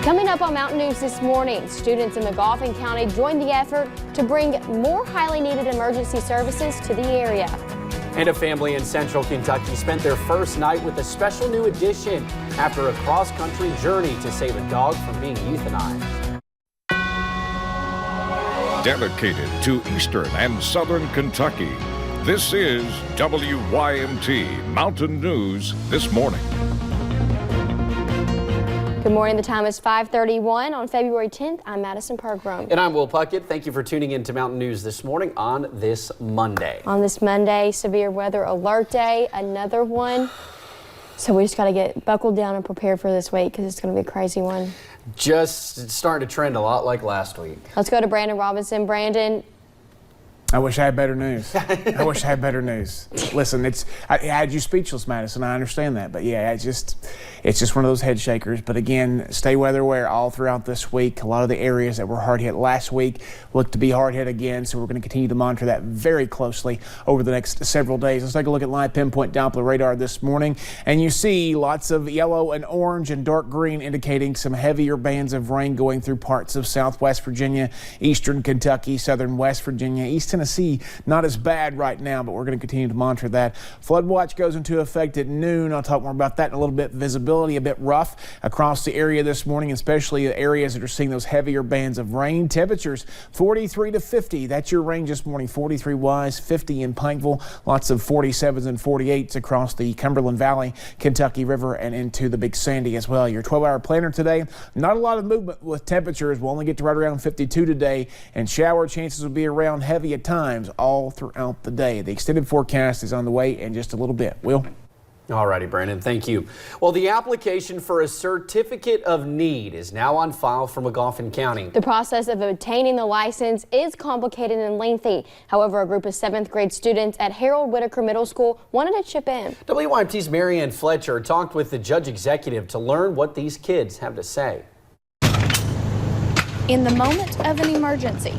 Coming up on Mountain News this morning, students in McGoffin County joined the effort to bring more highly needed emergency services to the area. And a family in central Kentucky spent their first night with a special new addition after a cross-country journey to save a dog from being euthanized. Dedicated to eastern and southern Kentucky, this is WYMT Mountain News This Morning. Good morning. The time is 5:31 on February 10th. I'm Madison Pergram. And I'm Will Puckett. Thank you for tuning in to Mountain News This Morning on this Monday. On this Monday, severe weather alert day, another one. So we just got to get buckled down and prepared for this week because it's going to be a crazy one. Just starting to trend a lot like last week. Let's go to Brandon Robinson. Brandon. I wish I had better news. I wish I had better news. Listen, I had you speechless, Madison. I understand that, but yeah, it's just one of those head shakers. But again, stay weather aware all throughout this week. A lot of the areas that were hard hit last week look to be hard hit again, so we're going to continue to monitor that very closely over the next several days. Let's take a look at live pinpoint Doppler radar this morning, and you see lots of yellow and orange and dark green indicating some heavier bands of rain going through parts of southwest Virginia, eastern Kentucky, southern West Virginia, east Tennessee. Not as bad right now, but we're going to continue to monitor that. Flood watch goes into effect at noon. I'll talk more about that in a little bit. Visibility a bit rough across the area this morning, especially the areas that are seeing those heavier bands of rain. Temperatures 43 to 50. That's your range this morning. 43 Wise, 50 in Pikeville. Lots of 47s and 48s across the Cumberland Valley, Kentucky River, and into the Big Sandy as well. Your 12-hour planner today. Not a lot of movement with temperatures. We'll only get to right around 52 today, and shower chances will be around heavy at times all throughout the day. The extended forecast is on the way in just a little bit. Will? All righty, Brandon, thank you. Well, the application for a certificate of need is now on file for McGoffin County. The process of obtaining the license is complicated and lengthy. However, a group of 7th grade students at Harold Whitaker Middle School wanted to chip in. WYMT's Marianne Fletcher talked with the judge executive to learn what these kids have to say. In the moment of an emergency,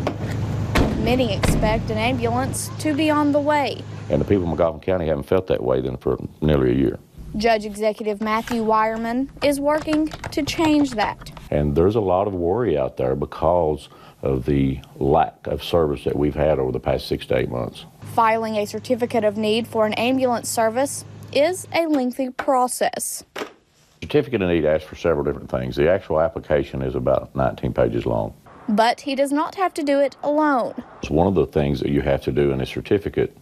many expect an ambulance to be on the way. And the people of McGoffin County haven't felt that way then for nearly a year. Judge Executive Matthew Wireman is working to change that. And there's a lot of worry out there because of the lack of service that we've had over the past 6 to 8 months. Filing a certificate of need for an ambulance service is a lengthy process. Certificate of need asks for several different things. The actual application is about 19 pages long. But he does not have to do it alone. So one of the things that you have to do in a certificate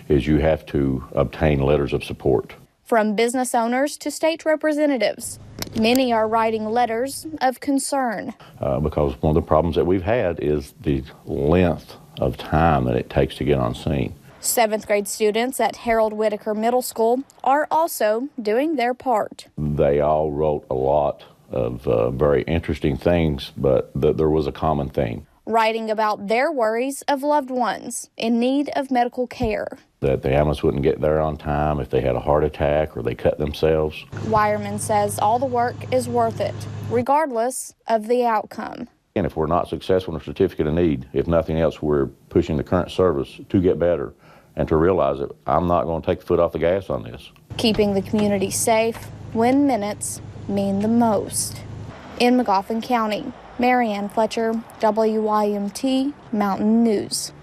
is you have to obtain letters of support. From business owners to state representatives, many are writing letters of concern. Because one of the problems that we've had is the length of time that it takes to get on scene. 7th grade students at Harold Whitaker Middle School are also doing their part. They all wrote a lot of very interesting things, but there was a common theme. Writing about their worries of loved ones in need of medical care. That the ambulance wouldn't get there on time if they had a heart attack or they cut themselves. Wireman says all the work is worth it, regardless of the outcome. And if we're not successful in a certificate of need, if nothing else, we're pushing the current service to get better and to realize that I'm not going to take the foot off the gas on this. Keeping the community safe when minutes mean the most. In McGoffin County, Marianne Fletcher, WYMT Mountain News.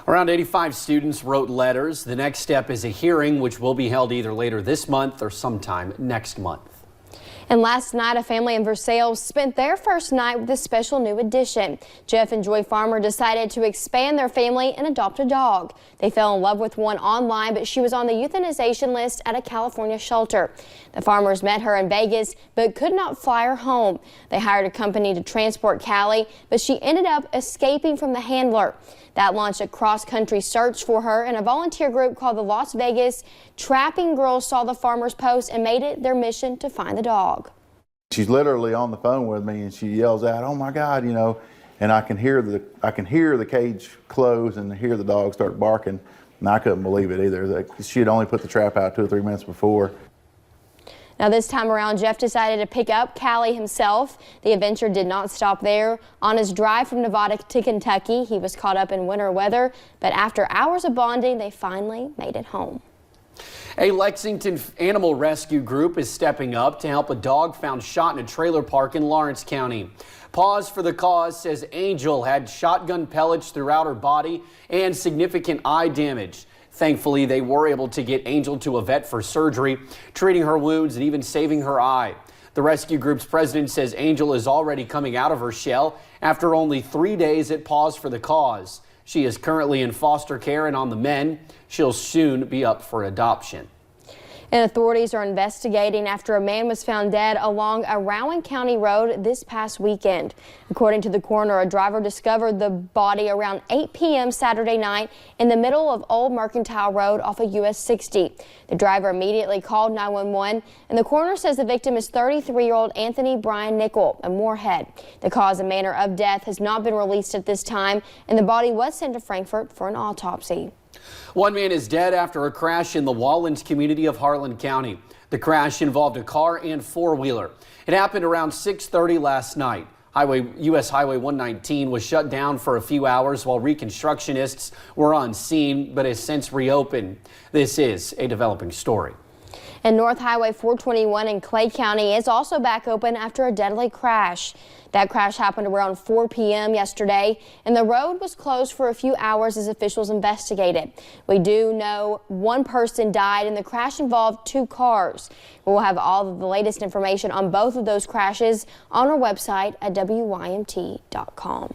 Around 85 students wrote letters. The next step is a hearing, which will be held either later this month or sometime next month. And last night, a family in Versailles spent their first night with a special new addition. Jeff and Joy Farmer decided to expand their family and adopt a dog. They fell in love with one online, but she was on the euthanization list at a California shelter. The farmers met her in Vegas, but could not fly her home. They hired a company to transport Cali, but she ended up escaping from the handler. That launched a cross-country search for her, and a volunteer group called the Las Vegas Trapping Girls saw the farmers' post and made it their mission to find the dog. She's literally on the phone with me, and she yells out, "Oh my God," you know, and I can hear the cage close and hear the dog start barking, and I couldn't believe it either. She had only put the trap out 2 or 3 minutes before. Now this time around, Jeff decided to pick up Cali himself. The adventure did not stop there. On his drive from Nevada to Kentucky, he was caught up in winter weather, but after hours of bonding, they finally made it home. A Lexington animal rescue group is stepping up to help a dog found shot in a trailer park in Lawrence County. Pause for the Cause says Angel had shotgun pellets throughout her body and significant eye damage. Thankfully, they were able to get Angel to a vet for surgery, treating her wounds and even saving her eye. The rescue group's president says Angel is already coming out of her shell after only 3 days at Pause for the Cause. She is currently in foster care and on the mend. She'll soon be up for adoption. And authorities are investigating after a man was found dead along a Rowan County road this past weekend. According to the coroner, a driver discovered the body around 8 p.m. Saturday night in the middle of Old Mercantile Road off of US 60. The driver immediately called 911, and the coroner says the victim is 33-year-old Anthony Brian Nickel in Moorhead. The cause and manner of death has not been released at this time, and the body was sent to Frankfort for an autopsy. One man is dead after a crash in the Wallens community of Harlan County. The crash involved a car and four-wheeler. It happened around 6:30 last night. US Highway 119 was shut down for a few hours while reconstructionists were on scene, but has since reopened. This is a developing story. And North Highway 421 in Clay County is also back open after a deadly crash. That crash happened around 4 p.m. yesterday, and the road was closed for a few hours as officials investigated. We do know one person died, and the crash involved 2 cars. We'll have all of the latest information on both of those crashes on our website at WYMT.com.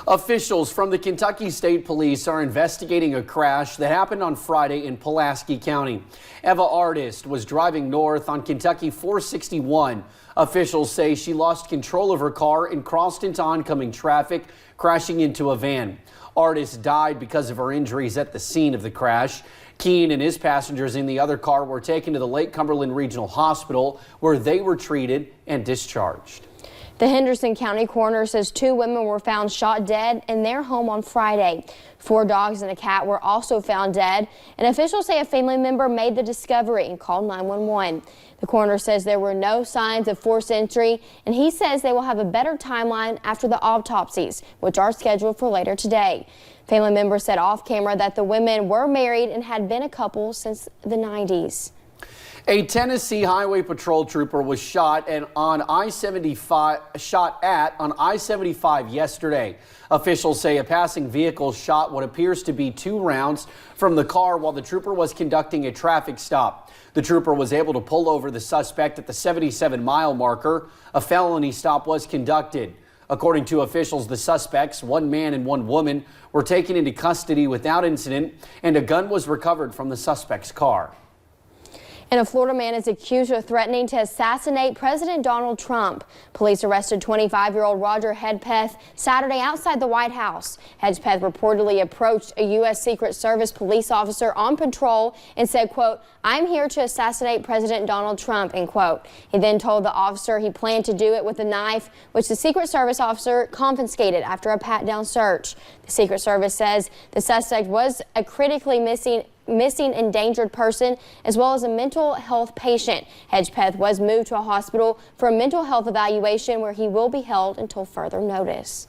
Officials from the Kentucky State Police are investigating a crash that happened on Friday in Pulaski County. Eva Artist was driving north on Kentucky 461. Officials say she lost control of her car and crossed into oncoming traffic, crashing into a van. Artist died because of her injuries at the scene of the crash. Keene and his passengers in the other car were taken to the Lake Cumberland Regional Hospital, where they were treated and discharged. The Henderson County coroner says 2 women were found shot dead in their home on Friday. 4 dogs and a cat were also found dead, and officials say a family member made the discovery and called 911. The coroner says there were no signs of forced entry, and he says they will have a better timeline after the autopsies, which are scheduled for later today. Family members said off camera that the women were married and had been a couple since the 90s. A Tennessee Highway Patrol trooper was shot at on I-75 yesterday. Officials say a passing vehicle shot what appears to be 2 rounds from the car while the trooper was conducting a traffic stop. The trooper was able to pull over the suspect at the 77-mile marker. A felony stop was conducted. According to officials, the suspects, 1 man and 1 woman, were taken into custody without incident, and a gun was recovered from the suspect's car. And a Florida man is accused of threatening to assassinate President Donald Trump. Police arrested 25-year-old Roger Hedpeth Saturday outside the White House. Hedpeth reportedly approached a U.S. Secret Service police officer on patrol and said, quote, "I'm here to assassinate President Donald Trump," end quote. He then told the officer he planned to do it with a knife, which the Secret Service officer confiscated after a pat-down search. The Secret Service says the suspect was a critically missing endangered person as well as a mental health patient. Hedgepeth was moved to a hospital for a mental health evaluation where he will be held until further notice.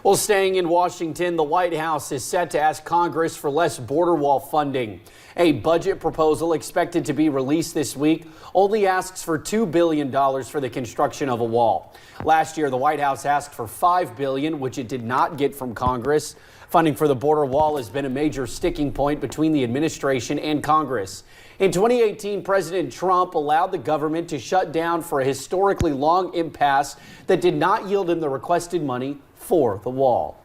Well, staying in Washington, the White House is set to ask Congress for less border wall funding. A budget proposal expected to be released this week only asks for $2 billion for the construction of a wall. Last year, the White House asked for $5 billion, which it did not get from Congress. Funding for the border wall has been a major sticking point between the administration and Congress. In 2018, President Trump allowed the government to shut down for a historically long impasse that did not yield him the requested money for the wall.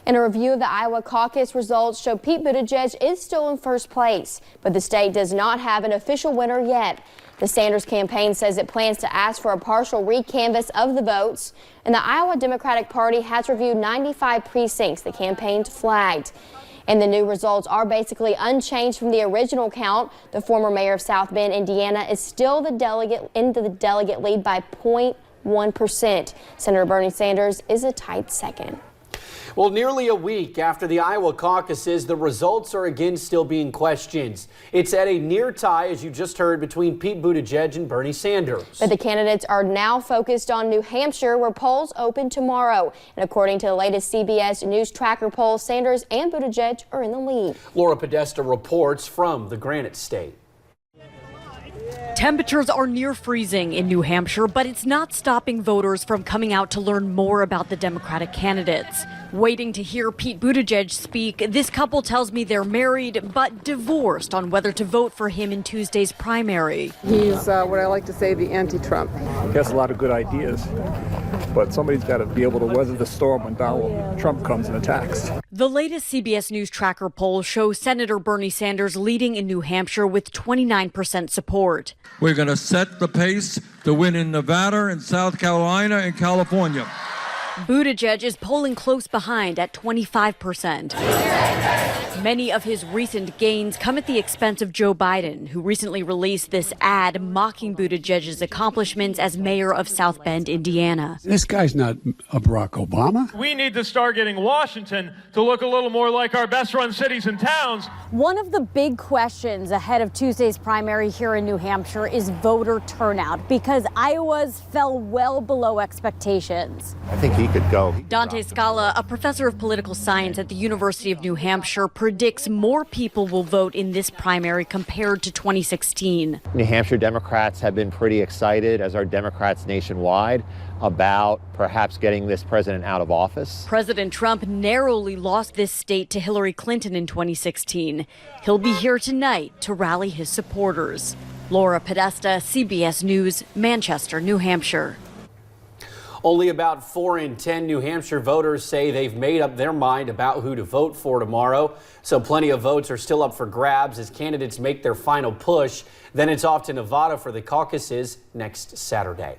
And a review of the Iowa caucus results show Pete Buttigieg is still in first place, but the state does not have an official winner yet. The Sanders campaign says it plans to ask for a partial recanvass of the votes, and the Iowa Democratic Party has reviewed 95 precincts the campaign flagged. And the new results are basically unchanged from the original count. The former mayor of South Bend, Indiana, is still the delegate lead by 0.1%. Senator Bernie Sanders is a tight second. Well, nearly a week after the Iowa caucuses, the results are again still being questioned. It's at a near tie, as you just heard, between Pete Buttigieg and Bernie Sanders. But the candidates are now focused on New Hampshire, where polls open tomorrow. And according to the latest CBS News Tracker poll, Sanders and Buttigieg are in the lead. Laura Podesta reports from the Granite State. Temperatures are near freezing in New Hampshire, but it's not stopping voters from coming out to learn more about the Democratic candidates. Waiting to hear Pete Buttigieg speak, this couple tells me they're married but divorced on whether to vote for him in Tuesday's primary. He's what I like to say, the anti-Trump. He has a lot of good ideas, but somebody's got to be able to weather the storm when Donald Trump comes and attacks. The latest CBS News Tracker poll shows Senator Bernie Sanders leading in New Hampshire with 29% support. We're going to set the pace to win in Nevada and South Carolina and California. Buttigieg is polling close behind at 25%. Many of his recent gains come at the expense of Joe Biden, who recently released this ad mocking Buttigieg's accomplishments as mayor of South Bend, Indiana. This guy's not a Barack Obama. We need to start getting Washington to look a little more like our best-run cities and towns. One of the big questions ahead of Tuesday's primary here in New Hampshire is voter turnout, because Iowa's fell well below expectations. I think he could go. Dante Scala, a professor of political science at the University of New Hampshire, predicts more people will vote in this primary compared to 2016. New Hampshire Democrats have been pretty excited, as are Democrats nationwide, about perhaps getting this president out of office. President Trump narrowly lost this state to Hillary Clinton in 2016. He'll be here tonight to rally his supporters. Laura Podesta, CBS News, Manchester, New Hampshire. Only about 4 in 10 New Hampshire voters say they've made up their mind about who to vote for tomorrow. So plenty of votes are still up for grabs as candidates make their final push. Then it's off to Nevada for the caucuses next Saturday.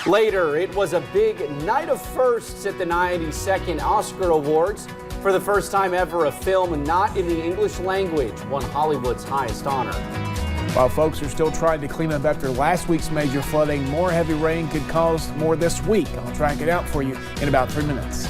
Later, it was a big night of firsts at the 92nd Oscar Awards. For the first time ever, a film not in the English language won Hollywood's highest honor. While folks are still trying to clean up after last week's major flooding, more heavy rain could cause more this week. I'll track it out for you in about 3 minutes.